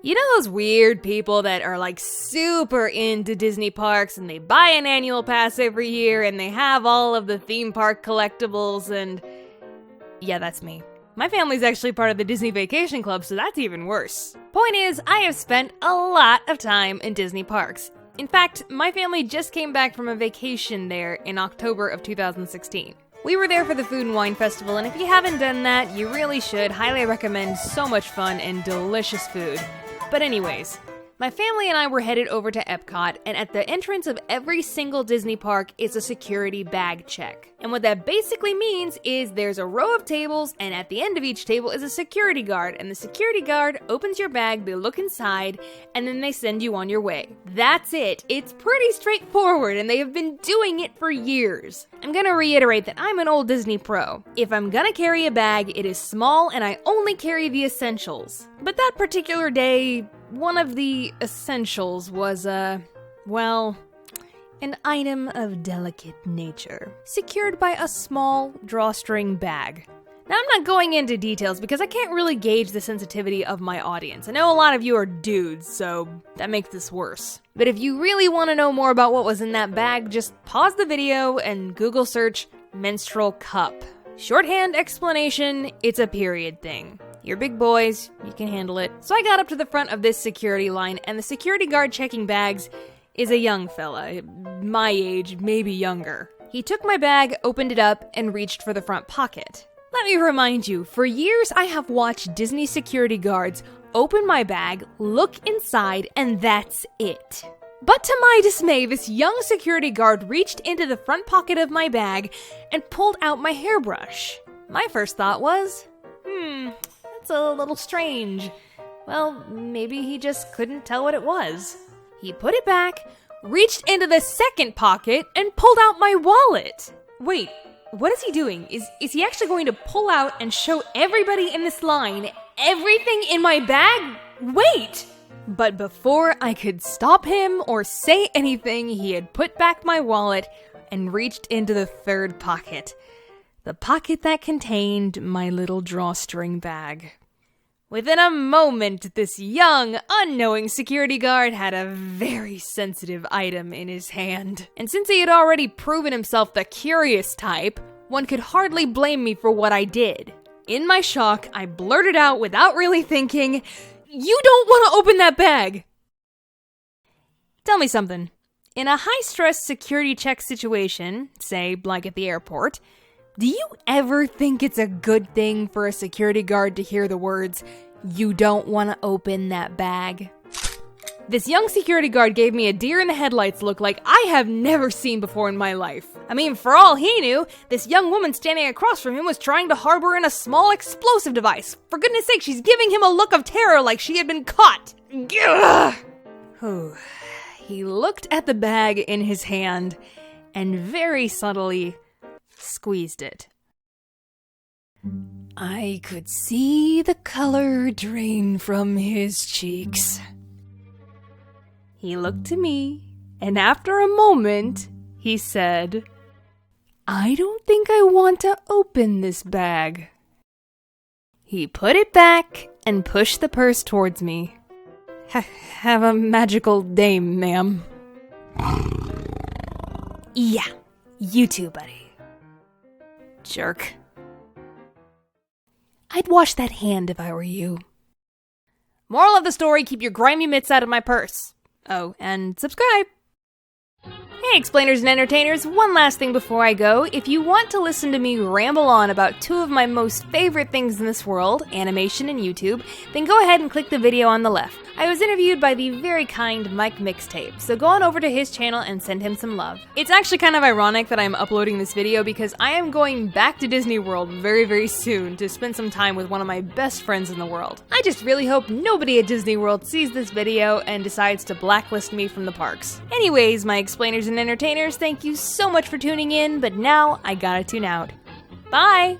You know those weird people that are like super into Disney parks and they buy an annual pass every year and they have all of the theme park collectibles and... Yeah, that's me. My family's actually part of the Disney Vacation Club, so that's even worse. Point is, I have spent a lot of time in Disney parks. In fact, my family just came back from a vacation there in October of 2016. We were there for the Food and Wine Festival, and if you haven't done that, you really should. Highly recommend. So much fun and delicious food. But anyways, my family and I were headed over to Epcot, and at the entrance of every single Disney park is a security bag check. And what that basically means is there's a row of tables, and at the end of each table is a security guard, and the security guard opens your bag, they look inside, and then they send you on your way. That's it. It's pretty straightforward, and they have been doing it for years. I'm gonna reiterate that I'm an old Disney pro. If I'm gonna carry a bag, it is small, and I only carry the essentials. But that particular day, one of the essentials was, well, an item of delicate nature, secured by a small drawstring bag. Now, I'm not going into details because I can't really gauge the sensitivity of my audience. I know a lot of you are dudes, so that makes this worse. But if you really want to know more about what was in that bag, just pause the video and Google search menstrual cup. Shorthand explanation, it's a period thing. You're big boys, you can handle it. So I got up to the front of this security line, and the security guard checking bags is a young fella, my age, maybe younger. He took my bag, opened it up, and reached for the front pocket. Let me remind you, for years I have watched Disney security guards open my bag, look inside, and that's it. But to my dismay, this young security guard reached into the front pocket of my bag and pulled out my hairbrush. My first thought was, that's a little strange. Well, maybe he just couldn't tell what it was. He put it back, reached into the second pocket, and pulled out my wallet. Wait, what is he doing? Is he actually going to pull out and show everybody in this line everything in my bag? Wait! But before I could stop him or say anything, he had put back my wallet and reached into the third pocket. The pocket that contained my little drawstring bag. Within a moment, this young, unknowing security guard had a very sensitive item in his hand. And since he had already proven himself the curious type, one could hardly blame me for what I did. In my shock, I blurted out without really thinking, "You don't want to open that bag!" Tell me something. In a high-stress security check situation, say, like at the airport, do you ever think it's a good thing for a security guard to hear the words, "You don't want to open that bag"? This young security guard gave me a deer in the headlights look like I have never seen before in my life. I mean, for all he knew, this young woman standing across from him was trying to harbor in a small explosive device. For goodness sake, she's giving him a look of terror like she had been caught. He looked at the bag in his hand and very subtly squeezed it. I could see the color drain from his cheeks. He looked to me, and after a moment, he said, "I don't think I want to open this bag." He put it back and pushed the purse towards me. Have a magical day, ma'am. Yeah, you too, buddy. Jerk. I'd wash that hand if I were you. Moral of the story, keep your grimy mitts out of my purse. Oh, and subscribe. Hey explainers and entertainers, one last thing before I go. If you want to listen to me ramble on about two of my most favorite things in this world, animation and YouTube, then go ahead and click the video on the left. I was interviewed by the very kind Mike Mixtape, so go on over to his channel and send him some love. It's actually kind of ironic that I'm uploading this video because I am going back to Disney World very, very soon to spend some time with one of my best friends in the world. I just really hope nobody at Disney World sees this video and decides to blacklist me from the parks. Anyways, my explainers and entertainers, thank you so much for tuning in, but now I gotta tune out. Bye!